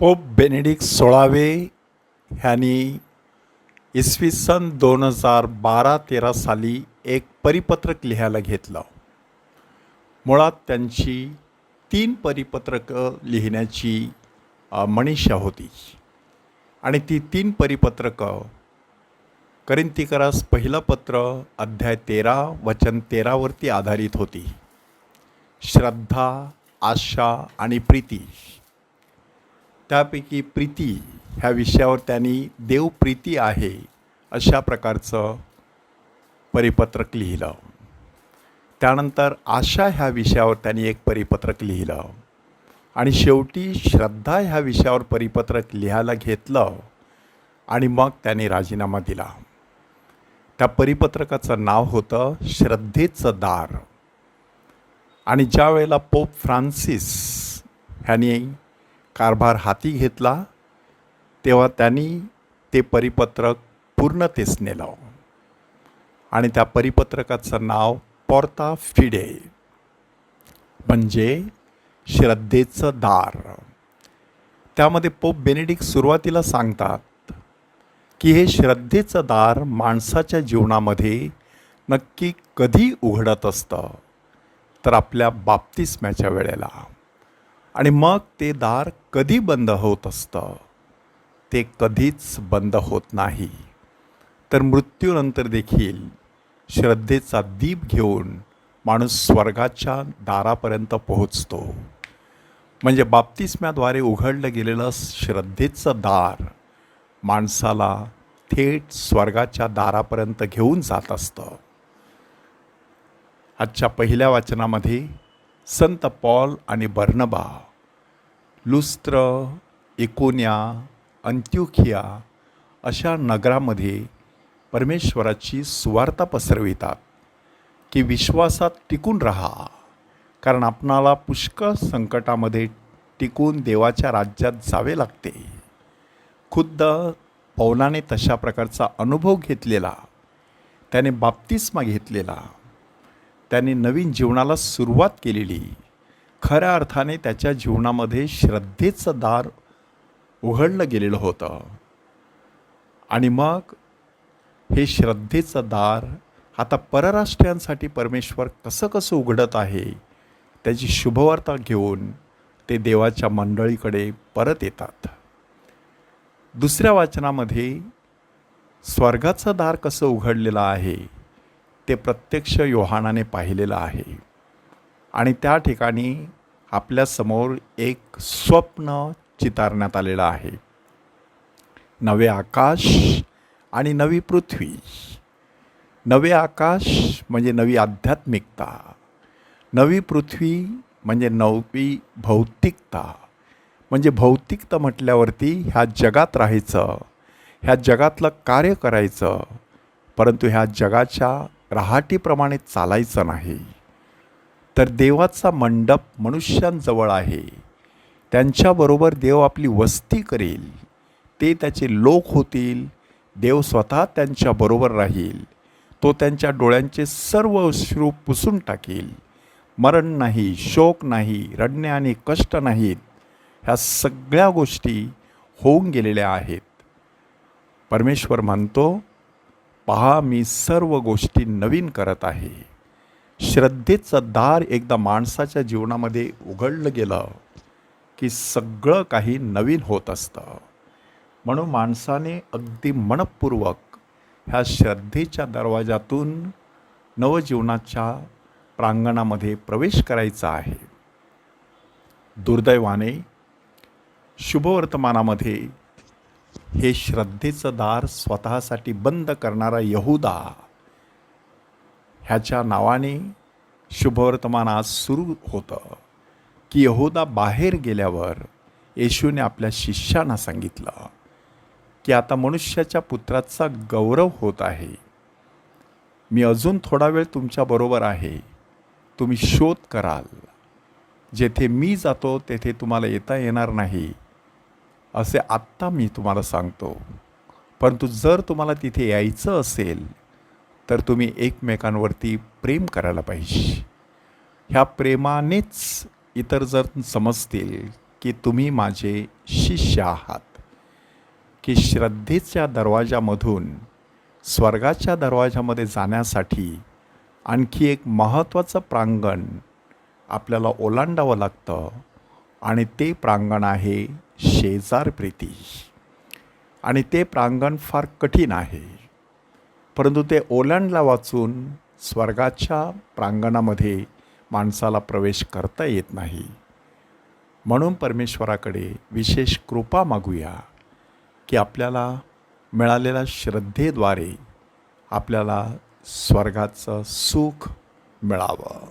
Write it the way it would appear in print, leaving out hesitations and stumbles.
Pope Benedict 16वे ह्यांनी इसवी सन 2012-13 साली एक परिपत्रक लिहायला घेतलं. मुळात त्यांची 3 परिपत्रकं लिहिण्याची मनीषा होती आणि ती 3 परिपत्रकं करिंथीकरास पहिलं पत्र अध्याय 13 वचन 13 वरती आधारित होती. श्रद्धा, आशा आणि प्रीती. त्यापैकी प्रीती ह्या विषयावर त्यांनी देवप्रीती आहे अशा प्रकारचं परिपत्रक लिहिलं. त्यानंतर आशा ह्या विषयावर त्यांनी एक परिपत्रक लिहिलं आणि शेवटी श्रद्धा ह्या विषयावर परिपत्रक लिहायला घेतलं आणि मग त्यांनी राजीनामा दिला. त्या परिपत्रकाचं नाव होतं श्रद्धेचं दार. आणि ज्या वेळेला पोप फ्रान्सिस ह्यांनी कारभार हाती घेतला तेव्हा त्यांनी ते परिपत्रक पूर्णतेस नेलं आणि त्या परिपत्रकाचं नाव पोर्ता फिडे म्हणजे श्रद्धेचं दार. त्यामध्ये पोप बेनेडिक्ट सुरुवातीला सांगतात की हे श्रद्धेचं दार माणसाच्या जीवनामध्ये नक्की कधी उघडत असतं तर आपल्या बाप्तिस्म्याच्या वेळेला, आणि मग ते दार कधी बंद होत असतं ते कधीच बंद होत नाही. तर मृत्यूनंतर देखील श्रद्धेचा दीप घेऊन माणूस स्वर्गाच्या दारापर्यंत पोहोचतो. म्हणजे बाप्तिस्म्याद्वारे उघडलं गेलेलं श्रद्धेचं दार माणसाला थेट स्वर्गाच्या दारापर्यंत घेऊन जात असतं. आजच्या पहिल्या वाचनामध्ये संत पॉल आणि बर्नबा लुस्त्र, इकोन्या, अंत्योखिया अशा नगरामध्ये परमेश्वराची सुवार्ता पसरवितात की विश्वासात टिकून राहा, कारण आपणाला पुष्कळ संकटामध्ये टिकून देवाच्या राज्यात जावे लागते. खुद्द पौलाने तशा प्रकारचा अनुभव घेतलेला, त्याने बाप्तिस्मा घेतलेला, त्याने नवीन जीवनाला सुरुवात केलेली. खऱ्या अर्थाने त्याच्या जीवनामध्ये श्रद्धेचं दार उघडलं गेलेलं होतं. आणि मग हे श्रद्धेचं दार आता परराष्ट्रीयांसाठी परमेश्वर कसं उघडत आहे त्याची शुभवार्ता घेऊन ते देवाच्या मंडळीकडे परत येतात. दुसऱ्या वाचनामध्ये स्वर्गाचं दार कसं उघडलेलं आहे ते प्रत्यक्ष योहानाने पाहिलेलं आहे आणि त्या ठिकाणी आपल्यासमोर एक स्वप्न चितारण्यात आलेलं आहे. नवे आकाश आणि नवी पृथ्वी. नवे आकाश म्हणजे नवी आध्यात्मिकता, नवी पृथ्वी म्हणजे नवी भौतिकता. म्हणजे भौतिकता म्हटल्यावरती ह्या जगात राहायचं, ह्या जगातलं कार्य करायचं, परंतु ह्या जगाच्या रहाटीप्रमाणे चालायचं नाही. तर देवाचा मंडप मनुष्यांजवळ आहे, त्यांच्याबरोबर देव आपली वस्ती करेल, ते त्याचे लोक होतील, देव स्वतः त्यांच्याबरोबर राहील, तो त्यांच्या डोळ्यांचे सर्व अश्रू पुसून टाकेल. मरण नाही, शोक नाही, रडणे आणि कष्ट नाहीत. ह्या सगळ्या गोष्टी होऊन गेलेल्या आहेत. परमेश्वर म्हणतो, पहा मी सर्व गोष्टी नवीन करत आहे. श्रद्धेचं दार एकदा माणसाच्या जीवनामध्ये उघडलं गेलं की सगळं काही नवीन होत असतं. म्हणून माणसाने अगदी मनपूर्वक ह्या श्रद्धेच्या दरवाजातून नवजीवनाच्या प्रांगणामध्ये प्रवेश करायचा आहे. दुर्दैवाने शुभवर्तमानामध्ये हे श्रद्धेचं दार स्वतःसाठी बंद करणारा यहुदा ह्याच्या नावाने शुभवर्तमान आज सुरू होतं की यहुदा बाहेर गेल्यावर येशूने आपल्या शिष्यांना सांगितलं की आता मनुष्याच्या पुत्राचा गौरव होत आहे. मी अजून थोडा वेळ तुमच्याबरोबर आहे, तुम्ही शोध कराल. जेथे मी जातो तेथे तुम्हाला येता येणार नाही असे आत्ता मी तुम्हाला सांगतो. परंतु जर तुम्हाला तिथे यायचं असेल तर तुम्ही एकमेकांवरती प्रेम करायला पाहिजे. ह्या प्रेमानेच इतर जर समजतील की तुम्ही माझे शिष्य आहात. की श्रद्धेच्या दरवाजामधून स्वर्गाच्या दरवाजामध्ये जाण्यासाठी आणखी एक महत्त्वाचं प्रांगण आपल्याला ओलांडावं लागतं आणि ते प्रांगण आहे शेजार प्रीती. आणि ते प्रांगण फार कठीण आहे, परंतु ते ओलांडला वाचून स्वर्गाच्या प्रांगणामध्ये माणसाला प्रवेश करता येत नाही. म्हणून परमेश्वराकडे विशेष कृपा मागूया की आपल्याला मिळालेल्या श्रद्धेद्वारे आपल्याला स्वर्गाचं सुख मिळावं.